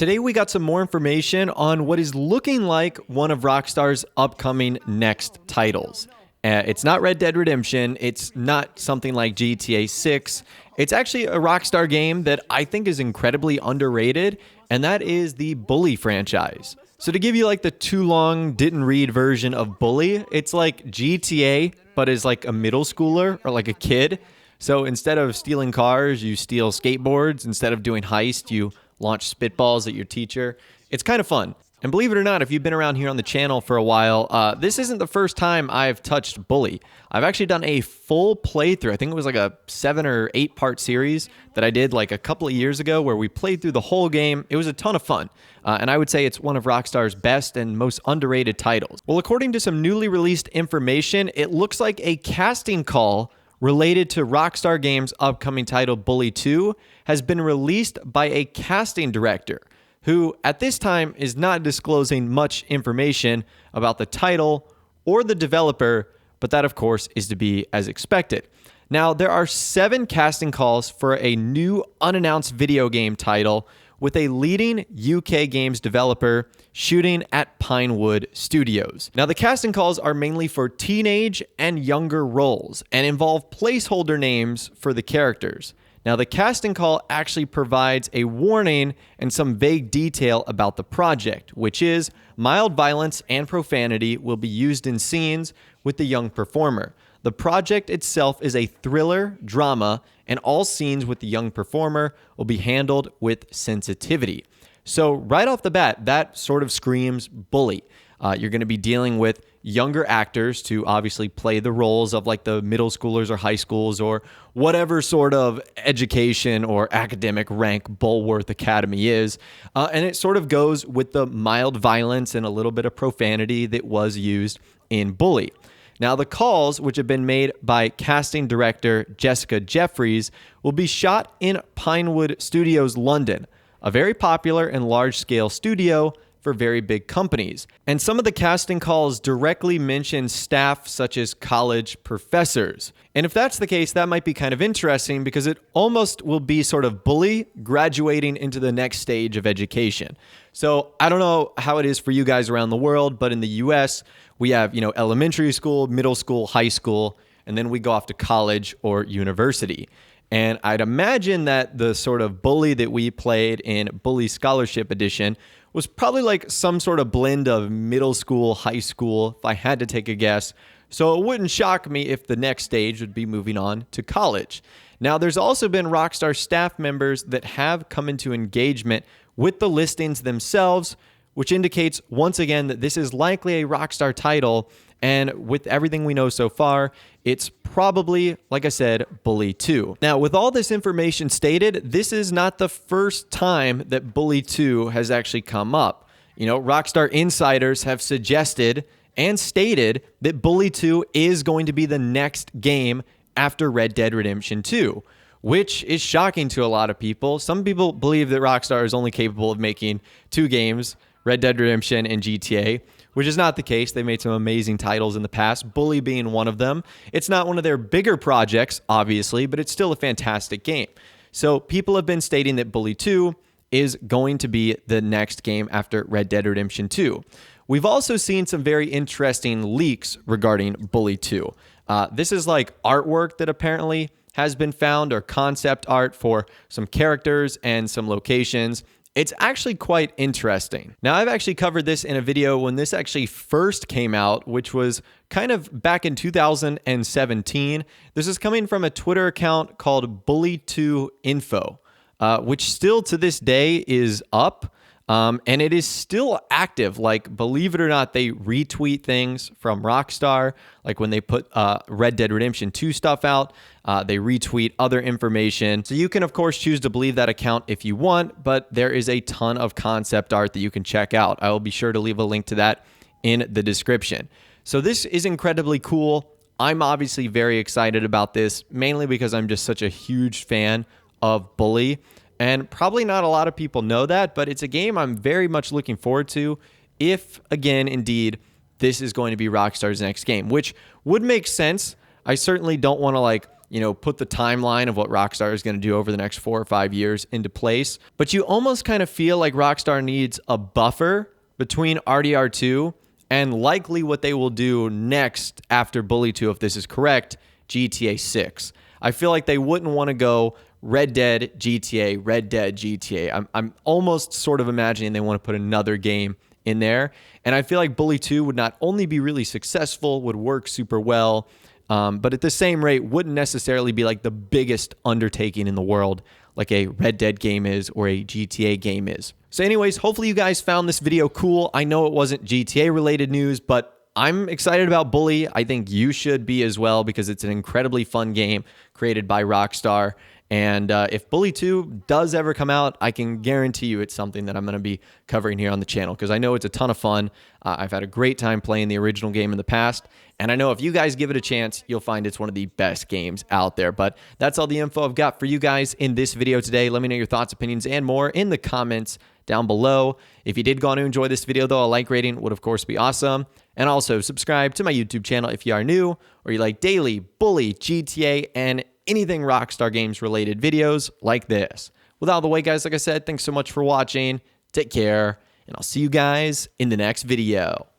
Today we got some more information on what is looking like one of Rockstar's upcoming next titles. It's not Red Dead Redemption, it's not something like GTA 6, it's actually a Rockstar game that I think is incredibly underrated, and that is the Bully franchise. So to give you like the too long, didn't read version of Bully, it's like GTA, but as like a middle schooler or like a kid. So instead of stealing cars, you steal skateboards. Instead of doing heist, you launch spitballs at your teacher. It's kind of fun. And believe it or not, if you've been around here on the channel for a while, this isn't the first time I've touched Bully. I've actually done a full playthrough. I think it was like a 7 or 8 part series that I did like a couple of years ago where we played through the whole game. It was a ton of fun. And I would say it's one of Rockstar's best and most underrated titles. Well, according to some newly released information, it looks like a casting call related to Rockstar Games' upcoming title Bully 2 has been released by a casting director who at this time is not disclosing much information about the title or the developer, but that of course is to be as expected. Now, there are 7 casting calls for a new unannounced video game title with a leading UK games developer shooting at Pinewood Studios. Now, the casting calls are mainly for teenage and younger roles and involve placeholder names for the characters. Now, the casting call actually provides a warning and some vague detail about the project, which is mild violence and profanity will be used in scenes with the young performer. The project itself is a thriller drama, and all scenes with the young performer will be handled with sensitivity. So right off the bat, that sort of screams Bully. You're going to be dealing with younger actors to obviously play the roles of like the middle schoolers or high schools or whatever sort of education or academic rank Bulworth Academy is. And it sort of goes with the mild violence and a little bit of profanity that was used in Bully. Now, the calls, which have been made by casting director Jessica Jeffries, will be shot in Pinewood Studios, London, a very popular and large-scale studio for very big companies. And some of the casting calls directly mention staff such as college professors. And if that's the case, that might be kind of interesting because it almost will be sort of Bully graduating into the next stage of education. So I don't know how it is for you guys around the world, but in the US, we have, elementary school, middle school, high school, and then we go off to college or university. And I'd imagine that the sort of Bully that we played in Bully Scholarship Edition was probably like some sort of blend of middle school, high school, if I had to take a guess. So it wouldn't shock me if the next stage would be moving on to college. Now, there's also been Rockstar staff members that have come into engagement with the listings themselves, which indicates once again that this is likely a Rockstar title. And with everything we know so far, it's probably, like I said, Bully 2. Now, with all this information stated, this is not the first time that Bully 2 has actually come up. Rockstar insiders have suggested and stated that Bully 2 is going to be the next game after Red Dead Redemption 2, which is shocking to a lot of people. Some people believe that Rockstar is only capable of making 2 games, Red Dead Redemption and GTA, which is not the case. They made some amazing titles in the past, Bully being one of them. It's not one of their bigger projects, obviously, but it's still a fantastic game. So people have been stating that Bully 2 is going to be the next game after Red Dead Redemption 2. We've also seen some very interesting leaks regarding Bully 2. This is like artwork that apparently has been found, or concept art for some characters and some locations. It's actually quite interesting. Now, I've actually covered this in a video when this actually first came out, which was kind of back in 2017. This is coming from a Twitter account called Bully2Info, which still to this day is up. And it is still active. Like, believe it or not, they retweet things from Rockstar. Like when they put Red Dead Redemption 2 stuff out, they retweet other information. So you can, of course, choose to believe that account if you want, but there is a ton of concept art that you can check out. I will be sure to leave a link to that in the description. So this is incredibly cool. I'm obviously very excited about this, mainly because I'm just such a huge fan of Bully. And probably not a lot of people know that, but it's a game I'm very much looking forward to if, again, indeed, this is going to be Rockstar's next game, which would make sense. I certainly don't want to put the timeline of what Rockstar is going to do over the next 4 or 5 years into place. But you almost kind of feel like Rockstar needs a buffer between RDR2 and likely what they will do next after Bully 2, if this is correct, GTA 6. I feel like they wouldn't want to go Red Dead, GTA, Red Dead, GTA. I'm almost sort of imagining they want to put another game in there. And I feel like Bully 2 would not only be really successful, would work super well, but at the same rate wouldn't necessarily be like the biggest undertaking in the world like a Red Dead game is or a GTA game is. So anyways, hopefully you guys found this video cool. I know it wasn't GTA related news, but I'm excited about Bully. I think you should be as well because it's an incredibly fun game created by Rockstar. And if Bully 2 does ever come out, I can guarantee you it's something that I'm going to be covering here on the channel because I know it's a ton of fun. I've had a great time playing the original game in the past. And I know if you guys give it a chance, you'll find it's one of the best games out there. But that's all the info I've got for you guys in this video today. Let me know your thoughts, opinions, and more in the comments down below. If you did go on to enjoy this video, though, a like rating would, of course, be awesome. And also subscribe to my YouTube channel if you are new or you like daily Bully, GTA, and anything Rockstar Games related videos like this. With all the way, guys, like I said, thanks so much for watching. Take care, and I'll see you guys in the next video.